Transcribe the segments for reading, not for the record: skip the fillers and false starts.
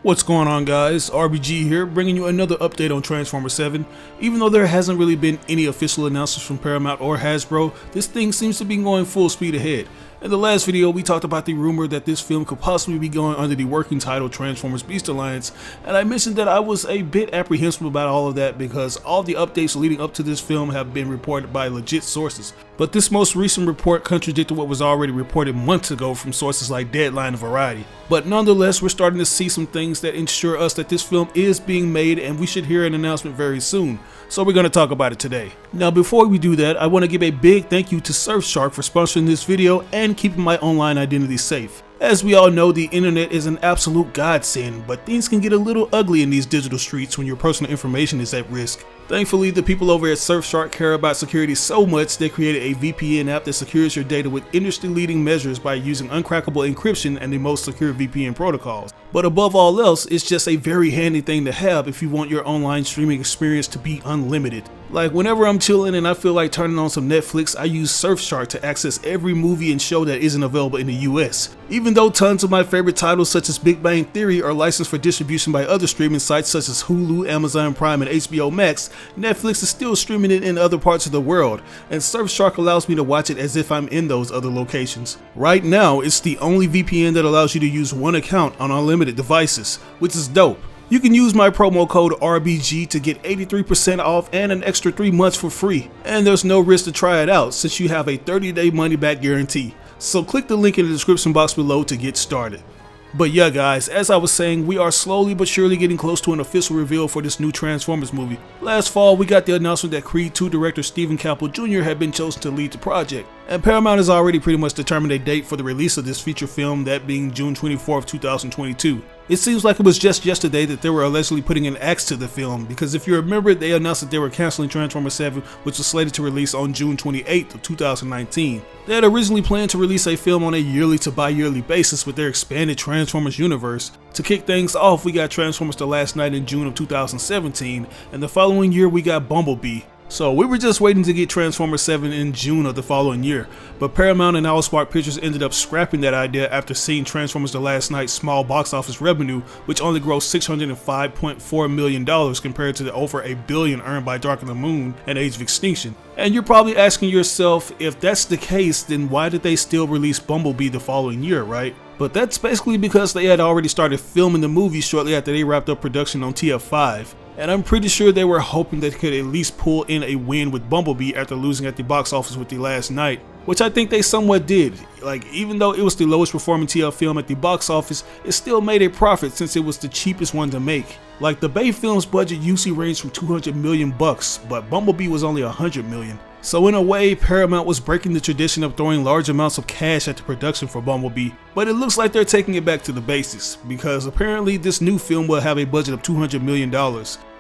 What's going on, guys? RBG here, bringing you another update on Transformers 7. Even though there hasn't really been any official announcements from Paramount or Hasbro, this thing seems to be going full speed ahead. In the last video, we talked about the rumor that this film could possibly be going under the working title Transformers Beast Alliance, and I mentioned that I was a bit apprehensive about all of that because all the updates leading up to this film have been reported by legit sources. But this most recent report contradicted what was already reported months ago from sources like Deadline and Variety. But nonetheless, we're starting to see some things that ensure us that this film is being made and we should hear an announcement very soon. So we're going to talk about it today. Now before we do that, I want to give a big thank you to Surfshark for sponsoring this video and keeping my online identity safe. As we all know, the internet is an absolute godsend, but things can get a little ugly in these digital streets when your personal information is at risk. Thankfully, the people over at Surfshark care about security so much they created a VPN app that secures your data with industry-leading measures by using uncrackable encryption and the most secure VPN protocols. But above all else, it's just a very handy thing to have if you want your online streaming experience to be unlimited. Like whenever I'm chilling and I feel like turning on some Netflix, I use Surfshark to access every movie and show that isn't available in the US. Even though tons of my favorite titles such as Big Bang Theory are licensed for distribution by other streaming sites such as Hulu, Amazon Prime, and HBO Max, Netflix is still streaming it in other parts of the world, and Surfshark allows me to watch it as if I'm in those other locations. Right now, it's the only VPN that allows you to use one account on unlimited devices, which is dope. You can use my promo code RBG to get 83% off and an extra 3 months for free, and there's no risk to try it out since you have a 30-day money-back guarantee. So click the link in the description box below to get started. But yeah guys, as I was saying, we are slowly but surely getting close to an official reveal for this new Transformers movie. Last fall, we got the announcement that Creed 2 director Stephen Campbell Jr. had been chosen to lead the project, and Paramount has already pretty much determined a date for the release of this feature film, that being June 24th, 2022. It seems like it was just yesterday that they were allegedly putting an axe to the film, because if you remember, they announced that they were canceling Transformers 7, which was slated to release on June 28th of 2019. They had originally planned to release a film on a yearly to bi-yearly basis with their expanded Transformers universe. To kick things off, we got Transformers The Last Night in June of 2017, and the following year we got Bumblebee. So we were just waiting to get Transformers 7 in June of the following year, but Paramount and Owlspark Pictures ended up scrapping that idea after seeing Transformers The Last Night's small box office revenue, which only grossed $605.4 million compared to the over $1 billion earned by Dark of the Moon and Age of Extinction. And you're probably asking yourself, if that's the case, then why did they still release Bumblebee the following year, right? But that's basically because they had already started filming the movie shortly after they wrapped up production on TF5. And I'm pretty sure they were hoping they could at least pull in a win with Bumblebee after losing at the box office with The Last Night, which I think they somewhat did. Like, even though it was the lowest performing TF film at the box office, it still made a profit since it was the cheapest one to make. Like, the Bay film's budget usually ranged from $200 million bucks, but Bumblebee was only $100 million. So in a way, Paramount was breaking the tradition of throwing large amounts of cash at the production for Bumblebee, but it looks like they're taking it back to the basics, because apparently this new film will have a budget of $200 million.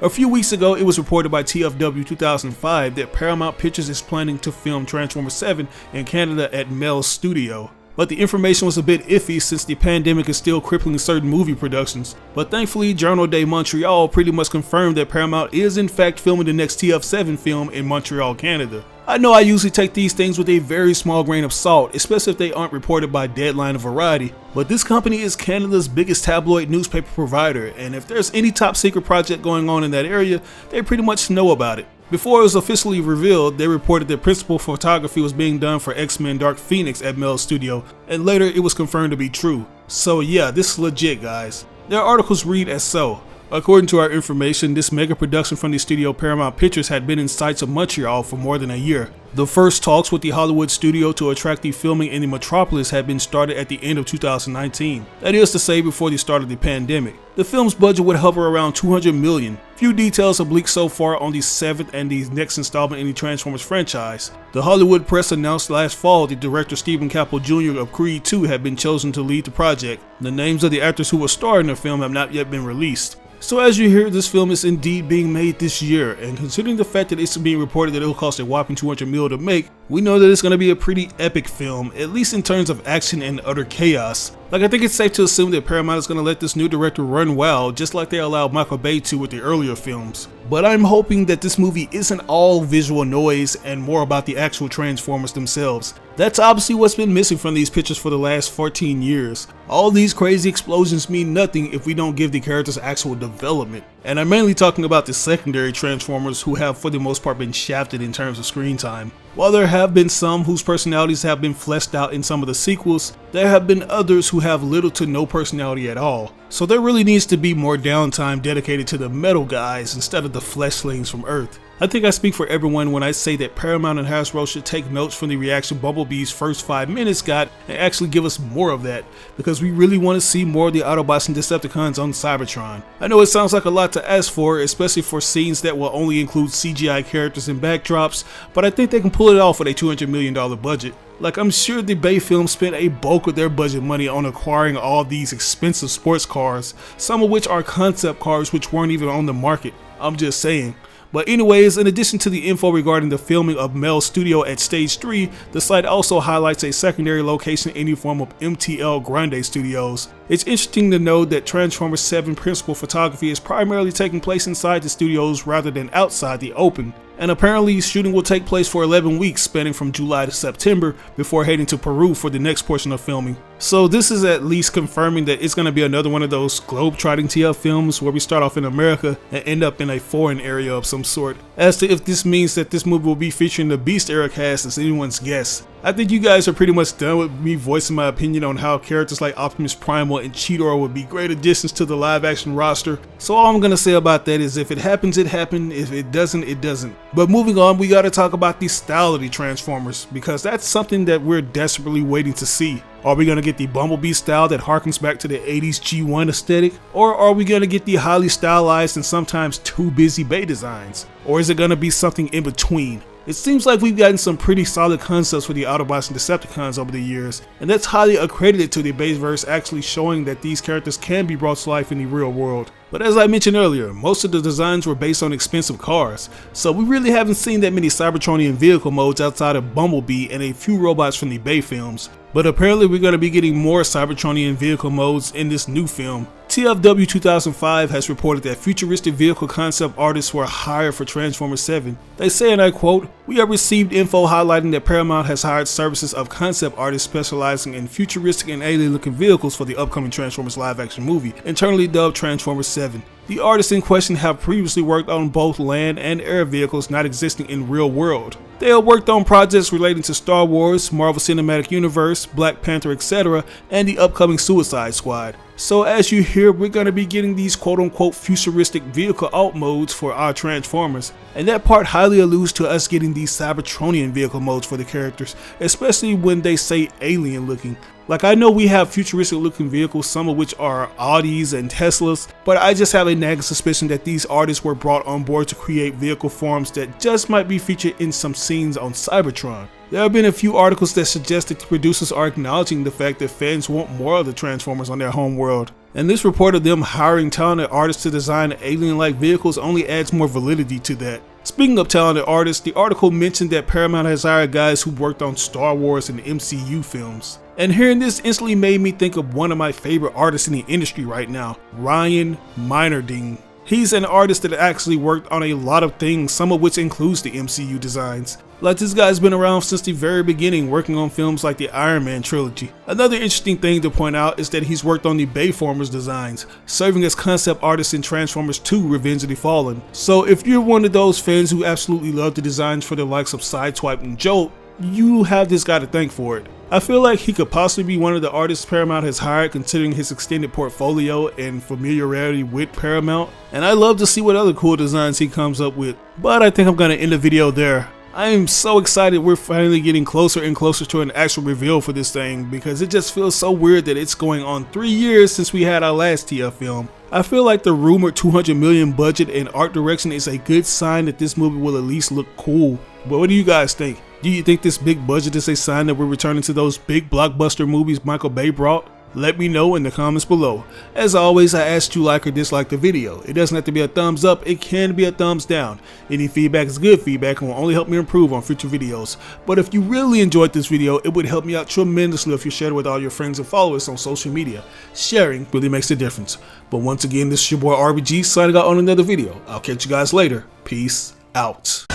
A few weeks ago, it was reported by TFW 2005 that Paramount Pictures is planning to film Transformers 7 in Canada at Mel's studio. But the information was a bit iffy since the pandemic is still crippling certain movie productions. But thankfully, Journal de Montreal pretty much confirmed that Paramount is in fact filming the next TF7 film in Montreal, Canada. I know I usually take these things with a very small grain of salt, especially if they aren't reported by Deadline or Variety, but this company is Canada's biggest tabloid newspaper provider, and if there's any top secret project going on in that area, they pretty much know about it. Before it was officially revealed, they reported that principal photography was being done for X-Men Dark Phoenix at Mel's studio, and later it was confirmed to be true. So yeah, this is legit, guys. Their articles read as so. According to our information, this mega production from the studio Paramount Pictures had been in sights of Montreal for more than a year. The first talks with the Hollywood studio to attract the filming in the metropolis had been started at the end of 2019. That is to say, before the start of the pandemic. The film's budget would hover around $200 million. Few details have leaked so far on the 7th and the next installment in the Transformers franchise. The Hollywood press announced last fall that director Stephen Campbell Jr. of Creed 2 had been chosen to lead the project. The names of the actors who will star in the film have not yet been released. So as you hear, this film is indeed being made this year, and considering the fact that it's being reported that it will cost a whopping $200 million to make, we know that it's going to be a pretty epic film, at least in terms of action and utter chaos. Like, I think it's safe to assume that Paramount is going to let this new director run wild, just like they allowed Michael Bay to with the earlier films. But I'm hoping that this movie isn't all visual noise and more about the actual Transformers themselves. That's obviously what's been missing from these pictures for the last 14 years. All these crazy explosions mean nothing if we don't give the characters actual development. And I'm mainly talking about the secondary Transformers who have for the most part been shafted in terms of screen time. While there have been some whose personalities have been fleshed out in some of the sequels, there have been others who have little to no personality at all. So there really needs to be more downtime dedicated to the metal guys instead of the fleshlings from Earth. I think I speak for everyone when I say that Paramount and Hasbro should take notes from the reaction Bumblebee's first 5 minutes got and actually give us more of that, because we really want to see more of the Autobots and Decepticons on Cybertron. I know it sounds like a lot to ask for, especially for scenes that will only include CGI characters and backdrops, but I think they can pull it off with a $200 million budget. Like, I'm sure the Bay Film spent a bulk of their budget money on acquiring all these expensive sports cars, some of which are concept cars which weren't even on the market. I'm just saying. But anyways, in addition to the info regarding the filming of Mel's studio at Stage 3, the site also highlights a secondary location in the form of MTL Grande Studios. It's interesting to know that Transformers 7 principal photography is primarily taking place inside the studios rather than outside the open. And apparently shooting will take place for 11 weeks spanning from July to September before heading to Peru for the next portion of filming. So this is at least confirming that it's going to be another one of those globe-trotting TF films where we start off in America and end up in a foreign area of some sort. As to if this means that this movie will be featuring the Beast era cast is anyone's guess. I think you guys are pretty much done with me voicing my opinion on how characters like Optimus Primal and Cheetor would be great additions to the live action roster. So all I'm going to say about that is if it happens, it happened. If it doesn't, it doesn't. But moving on, we got to talk about the style of the Transformers, because that's something that we're desperately waiting to see. Are we going to get the Bumblebee style that harkens back to the 80s G1 aesthetic? Or are we going to get the highly stylized and sometimes too busy Bay designs? Or is it going to be something in between? It seems like we've gotten some pretty solid concepts for the Autobots and Decepticons over the years, and that's highly accredited to the Bayverse actually showing that these characters can be brought to life in the real world. But as I mentioned earlier, most of the designs were based on expensive cars, so we really haven't seen that many Cybertronian vehicle modes outside of Bumblebee and a few robots from the Bay films. But apparently we're going to be getting more Cybertronian vehicle modes in this new film. TFW 2005 has reported that futuristic vehicle concept artists were hired for Transformers 7. They say, and I quote, "We have received info highlighting that Paramount has hired services of concept artists specializing in futuristic and alien looking vehicles for the upcoming Transformers live action movie, internally dubbed Transformers 7. The artists in question have previously worked on both land and air vehicles not existing in real world. They have worked on projects relating to Star Wars, Marvel Cinematic Universe, Black Panther, etc., and the upcoming Suicide Squad. So as you hear, we're going to be getting these quote-unquote futuristic vehicle alt modes for our Transformers, and that part highly alludes to us getting these Cybertronian vehicle modes for the characters, especially when they say alien looking. Like, I know we have futuristic looking vehicles, some of which are Audis and Teslas, but I just have a nagging suspicion that these artists were brought on board to create vehicle forms that just might be featured in some scenes on Cybertron. There have been a few articles that suggest that the producers are acknowledging the fact that fans want more of the Transformers on their home world. And this report of them hiring talented artists to design alien-like vehicles only adds more validity to that. Speaking of talented artists, the article mentioned that Paramount has hired guys who worked on Star Wars and MCU films. And hearing this instantly made me think of one of my favorite artists in the industry right now, Ryan Meinerding. He's an artist that actually worked on a lot of things, some of which includes the MCU designs. Like, this guy's been around since the very beginning, working on films like the Iron Man trilogy. Another interesting thing to point out is that he's worked on the Bayformers designs, serving as concept artist in Transformers 2 Revenge of the Fallen. So if you're one of those fans who absolutely love the designs for the likes of Sideswipe and Jolt, you have this guy to thank for it. I feel like he could possibly be one of the artists Paramount has hired, considering his extended portfolio and familiarity with Paramount, and I love to see what other cool designs he comes up with. But I think I'm going to end the video there. I am so excited we're finally getting closer and closer to an actual reveal for this thing, because it just feels so weird that it's going on 3 years since we had our last TF film. I feel like the rumored $200 million budget and art direction is a good sign that this movie will at least look cool. But what do you guys think? Do you think this big budget is a sign that we're returning to those big blockbuster movies Michael Bay brought? Let me know in the comments below. As always, I ask you like or dislike the video. It doesn't have to be a thumbs up, it can be a thumbs down. Any feedback is good feedback and will only help me improve on future videos. But if you really enjoyed this video, it would help me out tremendously if you shared it with all your friends and followers on social media. Sharing really makes a difference. But once again, this is your boy RBG signing out on another video. I'll catch you guys later. Peace out.